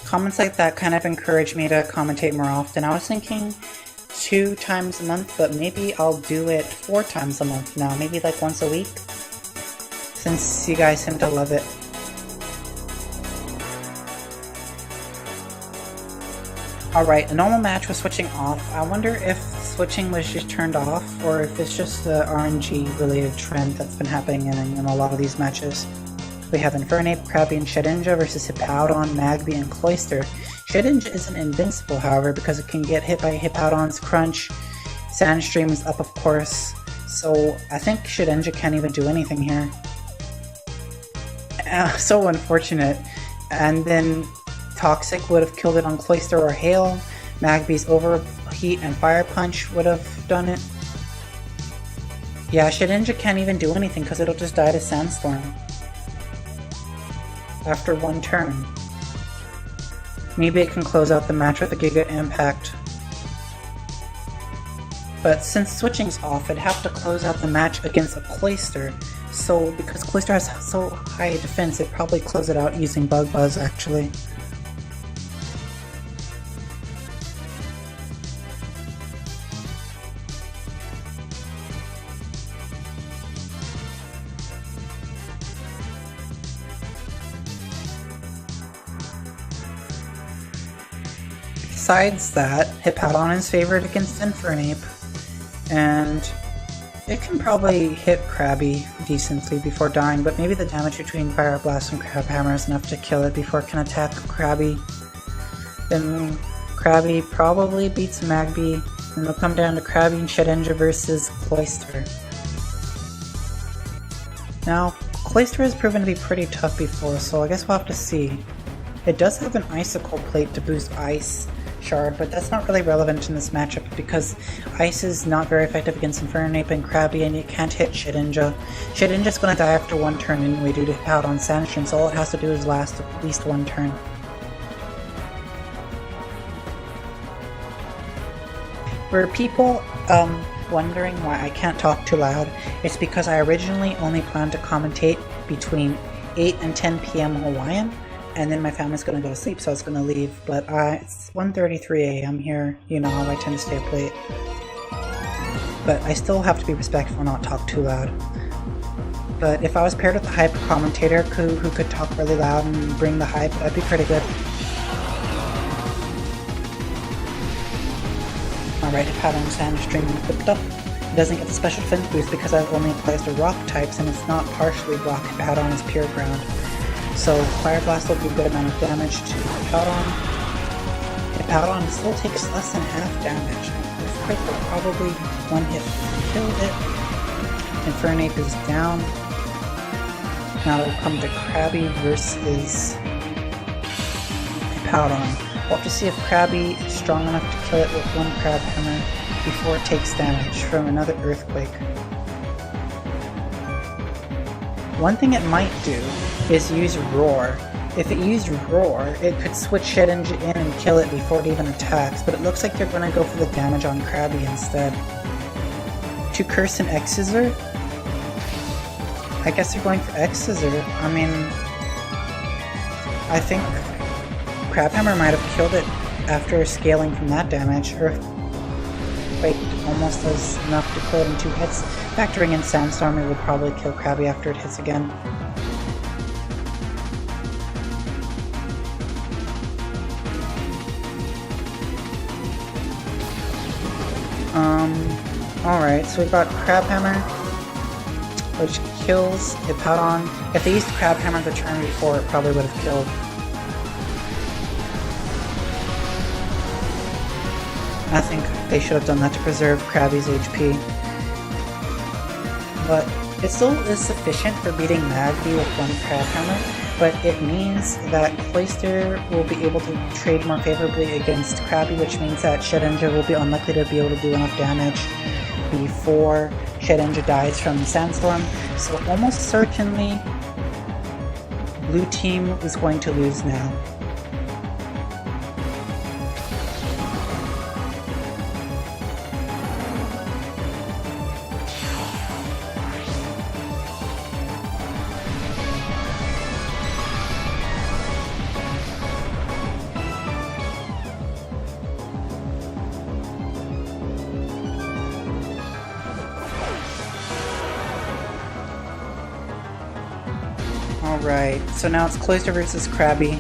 Comments like that kind of encourage me to commentate more often. I was thinking 2 times a month, but maybe I'll do it 4 times a month now. Maybe like once a week, since you guys seem to love it. Alright, a normal match was switching off. I wonder if switching was just turned off, or if it's just the RNG related trend that's been happening in a lot of these matches. We have Infernape, Krabby, and Shedinja versus Hippowdon, Magby, and Cloyster. Shedinja isn't invincible, however, because it can get hit by Hippowdon's Crunch. Sandstream is up, of course, so I think Shedinja can't even do anything here. So unfortunate. And then Toxic would have killed it on Cloyster or Hail. Magby's Overheat and Fire Punch would have done it. Yeah, Shedinja can't even do anything because it'll just die to Sandstorm after 1 turn. Maybe it can close out the match with a Giga Impact. But since switching's off, it'd have to close out the match against a Cloyster. So because Cloyster has so high a defense, it'd probably close it out using Bug Buzz actually. Besides that, Hippowdon is favored against Infernape, and it can probably hit Krabby decently before dying, but maybe the damage between Fire Blast and Crab Hammer is enough to kill it before it can attack Krabby. Then Krabby probably beats Magby, and it'll come down to Krabby and Shedinja versus Cloyster. Now, Cloyster has proven to be pretty tough before, so I guess we'll have to see. It does have an Icicle plate to boost Ice Shard, but that's not really relevant in this matchup because Ice is not very effective against Infernape and Krabby, and you can't hit Shedinja. Shedinja's gonna die after 1 turn anyway due to Hippowdon Sandstream, so all it has to do is last at least 1 turn. For people wondering why I can't talk too loud, it's because I originally only planned to commentate between 8 and 10 p.m. Hawaiian, and then my family's gonna go to sleep, so I was gonna leave, but it's 1:33 a.m. here, you know how I tend to stay up late. But I still have to be respectful and not talk too loud. But if I was paired with a hype commentator who could talk really loud and bring the hype, that'd be pretty good. Alright, Hippowdon Sandstream equipped up. It doesn't get the special defense boost because it only applies to rock types, and it's not partially rock. Hippowdon is pure ground. So Fire Blast will do a good amount of damage to Hippowdon. Hippowdon still takes less than half damage. Earthquake will probably 1 hit kill it. Infernape is down. Now it'll come to Krabby versus Hippowdon. We'll have to see if Krabby is strong enough to kill it with 1 Crab Hammer before it takes damage from another Earthquake. One thing it might do is use Roar. If it used Roar, it could switch Shedinja in and kill it before it even attacks, but it looks like they're going to go for the damage on Krabby instead. To Curse and X-Scissor? I guess they're going for X-Scissor. I mean, I think Crabhammer might have killed it after scaling from that damage. Earthquake almost does enough to kill it in 2 hits. Factoring in Sandstorm, it would probably kill Krabby after it hits again. Alright, so we've got Crab Hammer, which kills Hippowdon. If they used Crab Hammer the turn before, it probably would have killed. I think they should have done that to preserve Krabby's HP. But it still is sufficient for beating Magby with 1 Crab Hammer, but it means that Cloyster will be able to trade more favorably against Krabby, which means that Shedinja will be unlikely to be able to do enough damage before Shedinja dies from Sandstorm, so almost certainly Blue Team is going to lose now. Alright, so now it's Cloyster versus Krabby.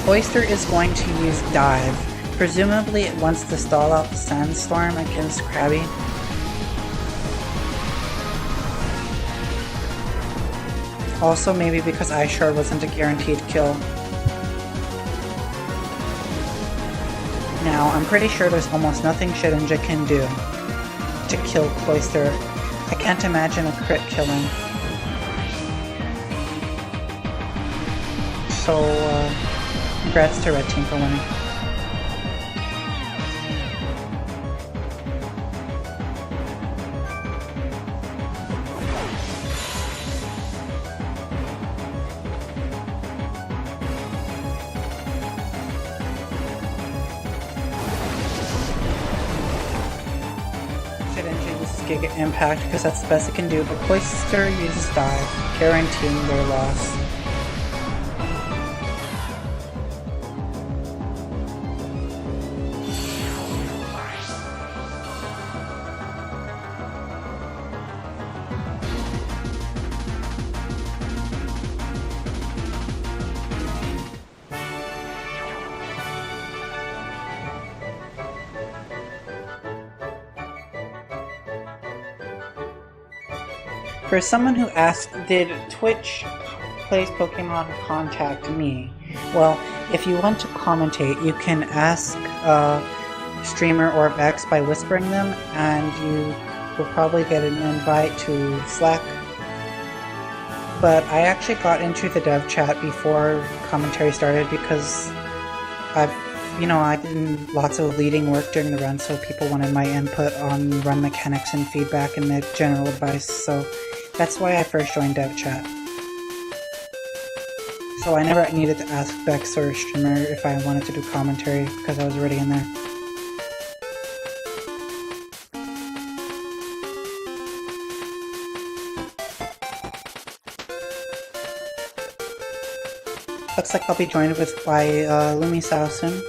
Cloyster is going to use Dive. Presumably it wants to stall out the Sandstorm against Krabby. Also maybe because Ice Shard wasn't a guaranteed kill. Now, I'm pretty sure there's almost nothing Shedinja can do to kill Cloyster. I can't imagine a crit killing. So, congrats to Red Team for winning. Shedinja uses Giga Impact because that's the best it can do, but Cloyster uses Dive, guaranteeing their loss. For someone who asked, did Twitch Plays Pokemon contact me? Well, if you want to commentate, you can ask Streamer or Vex by whispering them, and you will probably get an invite to Slack. But I actually got into the dev chat before commentary started because I did lots of leading work during the run, so people wanted my input on run mechanics and feedback and the general advice, so that's why I first joined dev chat. So I never needed to ask Vex or Streamer if I wanted to do commentary because I was already in there. Looks like I'll be joined by Lumisao soon.